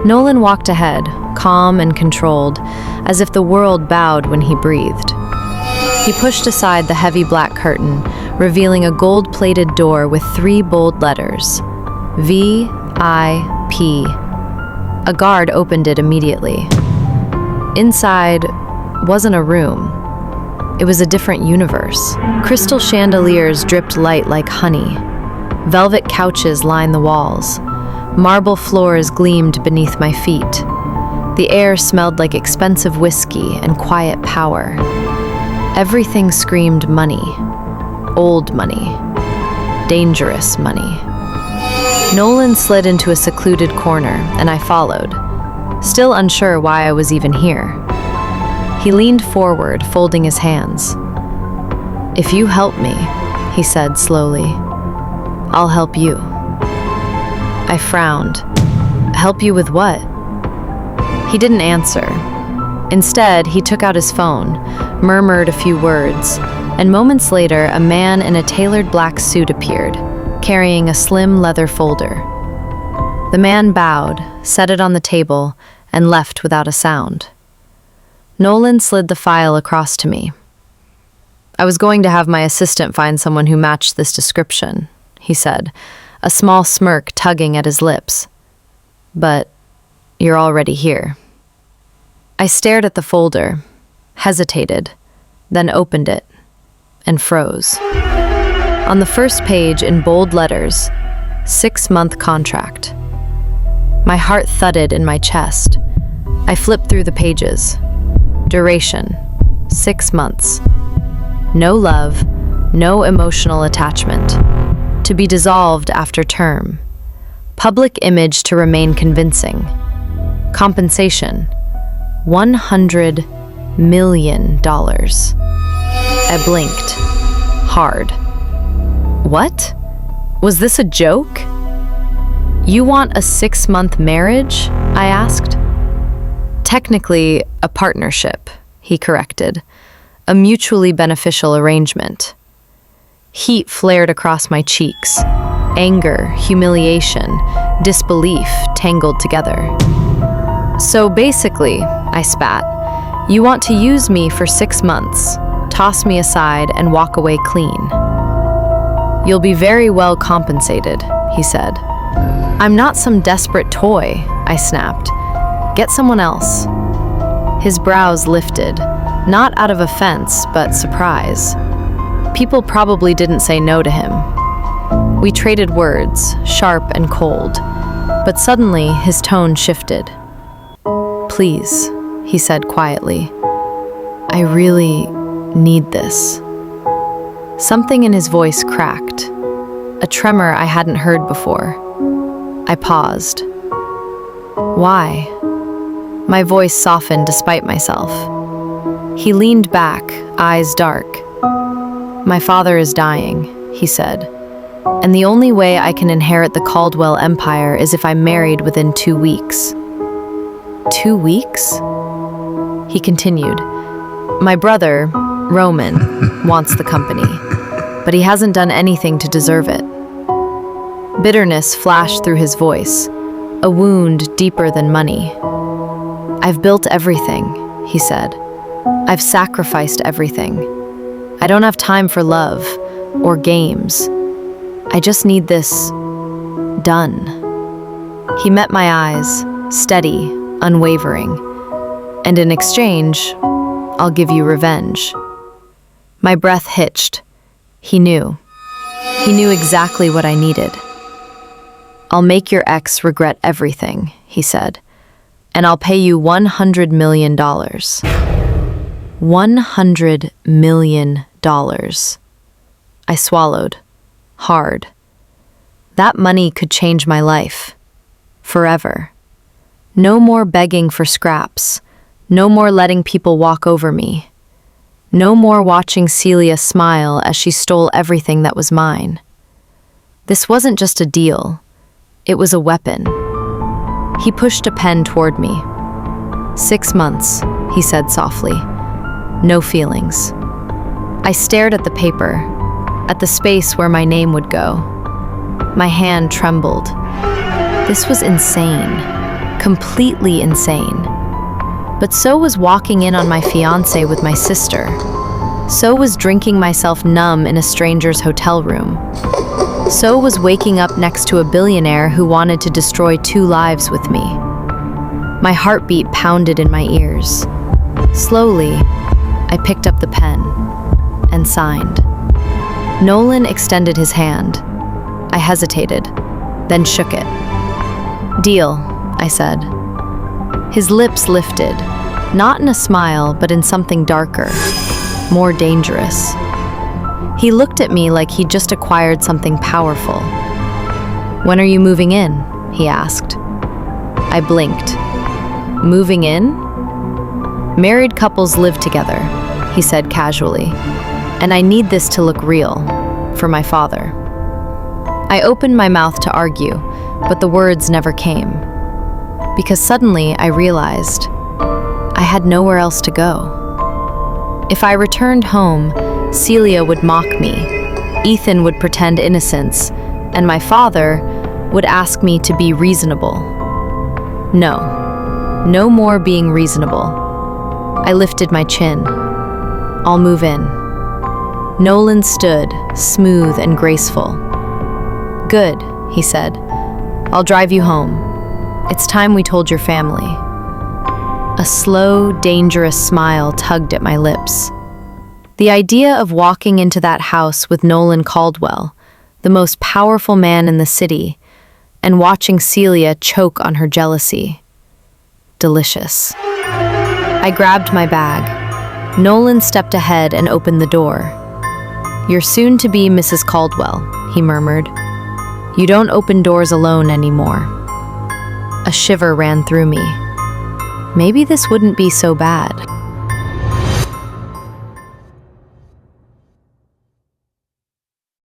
Nolan walked ahead, calm and controlled, as if the world bowed when he breathed. He pushed aside the heavy black curtain, revealing a gold-plated door with 3 bold letters, VIP. A guard opened it immediately. Inside wasn't a room. It was a different universe. Crystal chandeliers dripped light like honey. Velvet couches lined the walls. Marble floors gleamed beneath my feet. The air smelled like expensive whiskey and quiet power. Everything screamed money. Old money. Dangerous money. Nolan slid into a secluded corner, and I followed, still unsure why I was even here. He leaned forward, folding his hands. "If you help me," he said slowly, "I'll help you." I frowned. "Help you with what?" He didn't answer. Instead, he took out his phone, murmured a few words, and moments later, a man in a tailored black suit appeared, carrying a slim leather folder. The man bowed, set it on the table, and left without a sound. Nolan slid the file across to me. "I was going to have my assistant find someone who matched this description," he said, a small smirk tugging at his lips. "But you're already here." I stared at the folder, hesitated, then opened it, and froze. On the first page, in bold letters, 6-month contract. My heart thudded in my chest. I flipped through the pages. Duration, 6 months. No love, no emotional attachment. To be dissolved after term. Public image to remain convincing. Compensation, $100 million. I blinked, hard. What? Was this a joke? "You want a 6-month marriage?" I asked. "Technically, a partnership," he corrected. "A mutually beneficial arrangement." Heat flared across my cheeks. Anger, humiliation, disbelief tangled together. "So basically," I spat, "you want to use me for 6 months, toss me aside, and walk away clean." "You'll be very well compensated," he said. "I'm not some desperate toy," I snapped. "Get someone else." His brows lifted, not out of offense, but surprise. People probably didn't say no to him. We traded words, sharp and cold, but suddenly his tone shifted. "Please," he said quietly, "I really need this." Something in his voice cracked, a tremor I hadn't heard before. I paused. "Why?" My voice softened despite myself. He leaned back, eyes dark. "My father is dying," he said, "and the only way I can inherit the Caldwell empire is if I'm married within 2 weeks." 2 weeks? He continued. "My brother, Roman, wants the company, but he hasn't done anything to deserve it." Bitterness flashed through his voice, a wound deeper than money. "I've built everything," he said. "I've sacrificed everything. I don't have time for love or games. I just need this done." He met my eyes, steady, unwavering. "And in exchange, I'll give you revenge." My breath hitched. He knew. He knew exactly what I needed. "I'll make your ex regret everything," he said, "and I'll pay you $100 million. $100 million. I swallowed, hard. That money could change my life. Forever. No more begging for scraps. No more letting people walk over me. No more watching Celia smile as she stole everything that was mine. This wasn't just a deal. It was a weapon. He pushed a pen toward me. 6 months, he said softly. No feelings. I stared at the paper, at the space where my name would go. My hand trembled. This was insane. completely insane. But so was walking in on my fiancé with my sister. So was drinking myself numb in a stranger's hotel room. So was waking up next to a billionaire who wanted to destroy 2 lives with me. My heartbeat pounded in my ears. Slowly, I picked up the pen and signed. Nolan extended his hand. I hesitated, then shook it. "Deal," I said. His lips lifted, not in a smile, but in something darker, more dangerous. He looked at me like he'd just acquired something powerful. "When are you moving in?" he asked. I blinked. "Moving in?" "Married couples live together," he said casually, "and I need this to look real, for my father." I opened my mouth to argue, but the words never came. Because suddenly I realized I had nowhere else to go. If I returned home, Celia would mock me, Ethan would pretend innocence, and my father would ask me to be reasonable. No more being reasonable. I lifted my chin. "I'll move in." Nolan stood, smooth and graceful. "Good," he said. "I'll drive you home. It's time we told your family." A slow, dangerous smile tugged at my lips. The idea of walking into that house with Nolan Caldwell, the most powerful man in the city, and watching Celia choke on her jealousy. Delicious. I grabbed my bag. Nolan stepped ahead and opened the door. "You're soon to be Mrs. Caldwell," he murmured. "You don't open doors alone anymore." A shiver ran through me. Maybe this wouldn't be so bad.